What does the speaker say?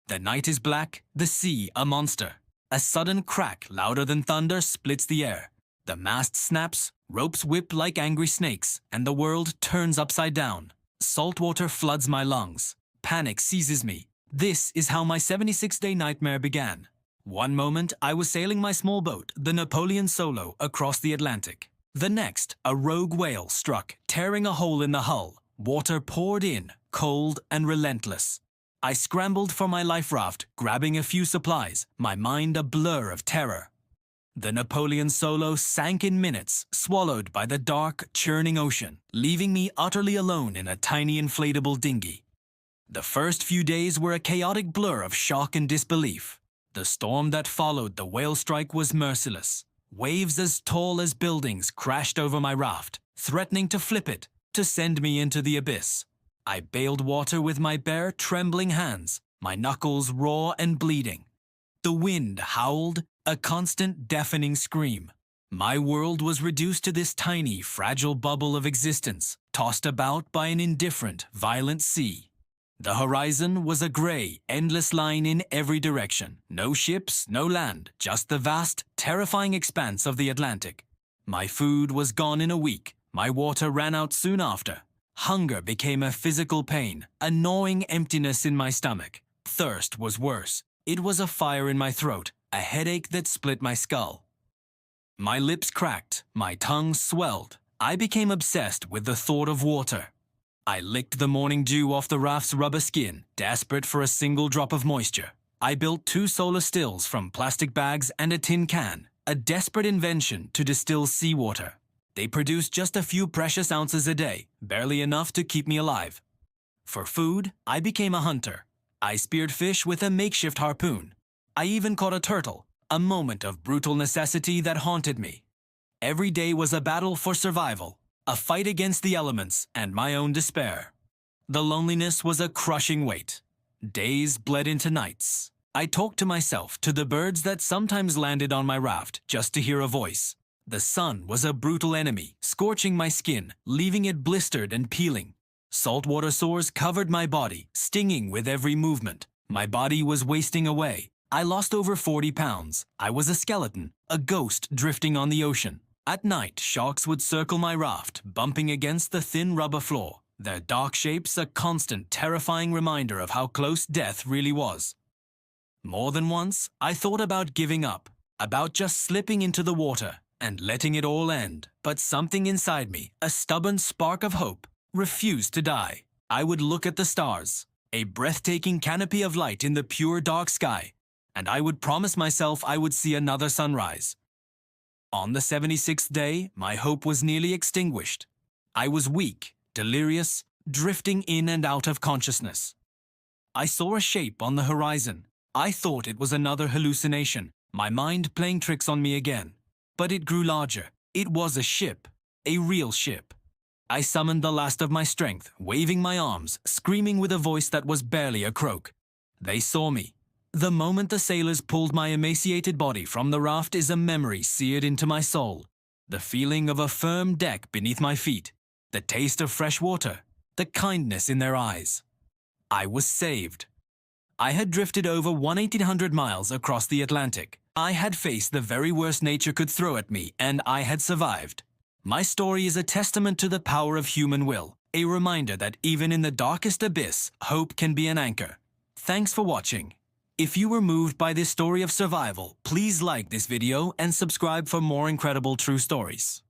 The night is black, the sea a monster. A sudden crack louder than thunder splits the air. The mast snaps, ropes whip like angry snakes, and the world turns upside down. Salt water floods my lungs. Panic seizes me. This is how my 76-day nightmare began. One moment, I was sailing my small boat, the Napoleon Solo, across the Atlantic. The next, a rogue whale struck, tearing a hole in the hull. Water poured in, cold and relentless. I scrambled for my life raft, grabbing a few supplies, my mind a blur of terror. The Napoleon Solo sank in minutes, swallowed by the dark, churning ocean, leaving me utterly alone in a tiny inflatable dinghy. The first few days were a chaotic blur of shock and disbelief. The storm that followed the whale strike was merciless. Waves as tall as buildings crashed over my raft, threatening to flip it, to send me into the abyss. I bailed water with my bare, trembling hands, my knuckles raw and bleeding. The wind howled, a constant, deafening scream. My world was reduced to this tiny, fragile bubble of existence, tossed about by an indifferent, violent sea. The horizon was a gray, endless line in every direction. No ships, no land, just the vast, terrifying expanse of the Atlantic. My food was gone in a week. My water ran out soon after. Hunger became a physical pain, a gnawing emptiness in my stomach. Thirst was worse. It was a fire in my throat, a headache that split my skull. My lips cracked, my tongue swelled. I became obsessed with the thought of water. I licked the morning dew off the raft's rubber skin, desperate for a single drop of moisture. I built 2 solar stills from plastic bags and a tin can, a desperate invention to distill seawater. They produced just a few precious ounces a day, barely enough to keep me alive. For food, I became a hunter. I speared fish with a makeshift harpoon. I even caught a turtle, a moment of brutal necessity that haunted me. Every day was a battle for survival, a fight against the elements and my own despair. The loneliness was a crushing weight. Days bled into nights. I talked to myself, to the birds that sometimes landed on my raft, just to hear a voice. The sun was a brutal enemy, scorching my skin, leaving it blistered and peeling. Saltwater sores covered my body, stinging with every movement. My body was wasting away. I lost over 40 pounds. I was a skeleton, a ghost drifting on the ocean. At night, sharks would circle my raft, bumping against the thin rubber floor, their dark shapes a constant, terrifying reminder of how close death really was. More than once, I thought about giving up, about just slipping into the water and letting it all end, but something inside me, a stubborn spark of hope, refused to die. I would look at the stars, a breathtaking canopy of light in the pure dark sky, and I would promise myself I would see another sunrise. On the 76th day, my hope was nearly extinguished. I was weak, delirious, drifting in and out of consciousness. I saw a shape on the horizon. I thought it was another hallucination, my mind playing tricks on me again. But it grew larger. It was a ship, a real ship. I summoned the last of my strength, waving my arms, screaming with a voice that was barely a croak. They saw me. The moment the sailors pulled my emaciated body from the raft is a memory seared into my soul. The feeling of a firm deck beneath my feet, the taste of fresh water, the kindness in their eyes. I was saved. I had drifted over 1,800 miles across the Atlantic. I had faced the very worst nature could throw at me, and I had survived. My story is a testament to the power of human will, a reminder that even in the darkest abyss, hope can be an anchor. Thanks for watching. If you were moved by this story of survival, please like this video and subscribe for more incredible true stories.